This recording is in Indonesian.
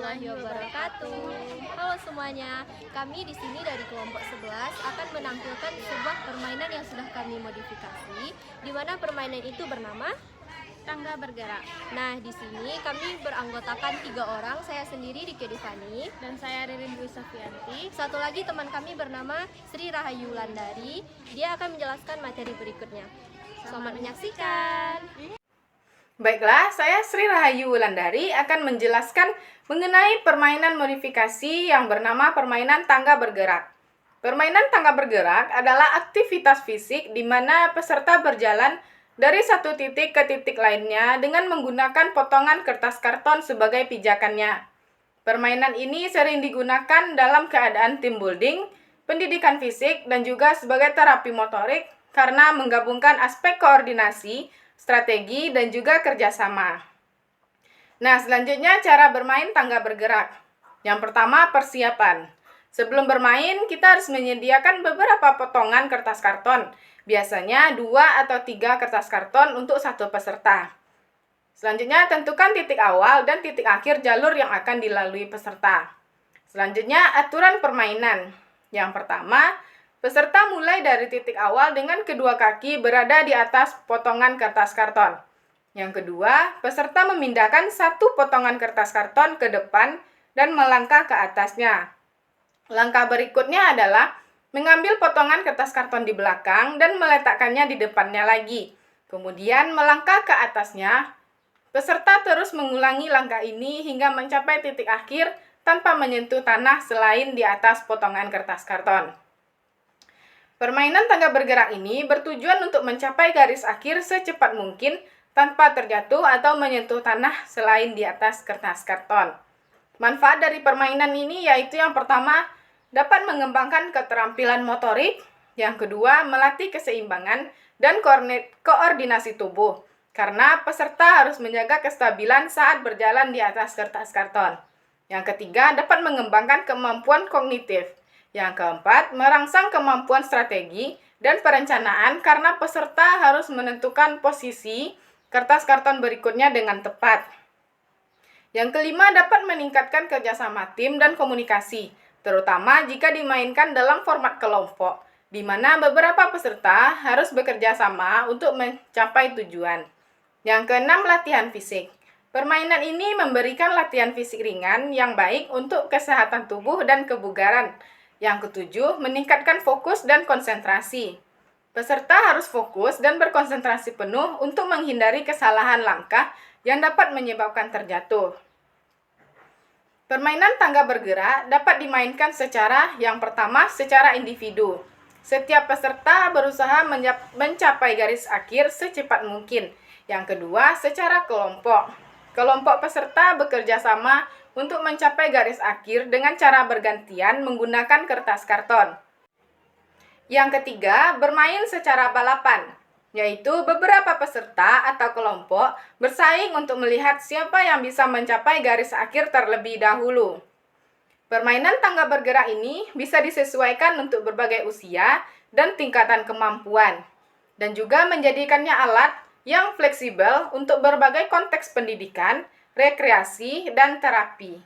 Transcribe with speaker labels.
Speaker 1: warahmatullahi wabarakatuh. Halo semuanya, kami di sini dari kelompok 11 akan menampilkan sebuah permainan yang sudah kami modifikasi, di mana permainan itu bernama
Speaker 2: Tangga bergerak.
Speaker 1: Nah, di sini kami beranggotakan 3 orang, saya sendiri Diki Divani,
Speaker 2: Dan saya Ririn Dwi Safianti.
Speaker 1: satu lagi teman kami bernama Sri Rahayu Wulandari. Dia akan menjelaskan materi berikutnya. Selamat menyaksikan.
Speaker 3: Baiklah, saya Sri Rahayu Wulandari akan menjelaskan mengenai permainan modifikasi yang bernama permainan tangga bergerak. Permainan tangga bergerak adalah aktivitas fisik di mana peserta berjalan dari satu titik ke titik lainnya dengan menggunakan potongan kertas karton sebagai pijakannya. Permainan ini sering digunakan dalam keadaan team building, pendidikan fisik, dan juga sebagai terapi motorik karena menggabungkan aspek koordinasi, strategi, dan juga kerjasama. Nah, selanjutnya cara bermain tangga bergerak. Yang pertama, persiapan. Sebelum bermain, kita harus menyediakan beberapa potongan kertas karton. Biasanya 2 atau 3 kertas karton untuk satu peserta. Selanjutnya, tentukan titik awal dan titik akhir jalur yang akan dilalui peserta. Selanjutnya, aturan permainan. Yang pertama, peserta mulai dari titik awal dengan kedua kaki berada di atas potongan kertas karton. Yang kedua, peserta memindahkan satu potongan kertas karton ke depan dan melangkah ke atasnya. Langkah berikutnya adalah mengambil potongan kertas karton di belakang dan meletakkannya di depannya lagi. Kemudian melangkah ke atasnya. Peserta terus mengulangi langkah ini hingga mencapai titik akhir tanpa menyentuh tanah selain di atas potongan kertas karton. Permainan tangga bergerak ini bertujuan untuk mencapai garis akhir secepat mungkin tanpa terjatuh atau menyentuh tanah selain di atas kertas karton. Manfaat dari permainan ini yaitu yang pertama, dapat mengembangkan keterampilan motorik, yang kedua, melatih keseimbangan dan koordinasi tubuh, karena peserta harus menjaga kestabilan saat berjalan di atas kertas karton. Yang ketiga, dapat mengembangkan kemampuan kognitif. Yang keempat, merangsang kemampuan strategi dan perencanaan karena peserta harus menentukan posisi kertas karton berikutnya dengan tepat. Yang kelima, dapat meningkatkan kerjasama tim dan komunikasi, terutama jika dimainkan dalam format kelompok, di mana beberapa peserta harus bekerja sama untuk mencapai tujuan. Yang keenam, latihan fisik. Permainan ini memberikan latihan fisik ringan yang baik untuk kesehatan tubuh dan kebugaran. Yang ketujuh, meningkatkan fokus dan konsentrasi. Peserta harus fokus dan berkonsentrasi penuh untuk menghindari kesalahan langkah yang dapat menyebabkan terjatuh. Permainan tangga bergerak dapat dimainkan yang pertama secara individu. Setiap peserta berusaha mencapai garis akhir secepat mungkin. Yang kedua, secara kelompok. Kelompok peserta bekerja sama untuk mencapai garis akhir dengan cara bergantian menggunakan kertas karton. Yang ketiga, bermain secara balapan, yaitu beberapa peserta atau kelompok bersaing untuk melihat siapa yang bisa mencapai garis akhir terlebih dahulu. Permainan tangga bergerak ini bisa disesuaikan untuk berbagai usia dan tingkatan kemampuan, dan juga menjadikannya alat yang fleksibel untuk berbagai konteks pendidikan, rekreasi, dan terapi.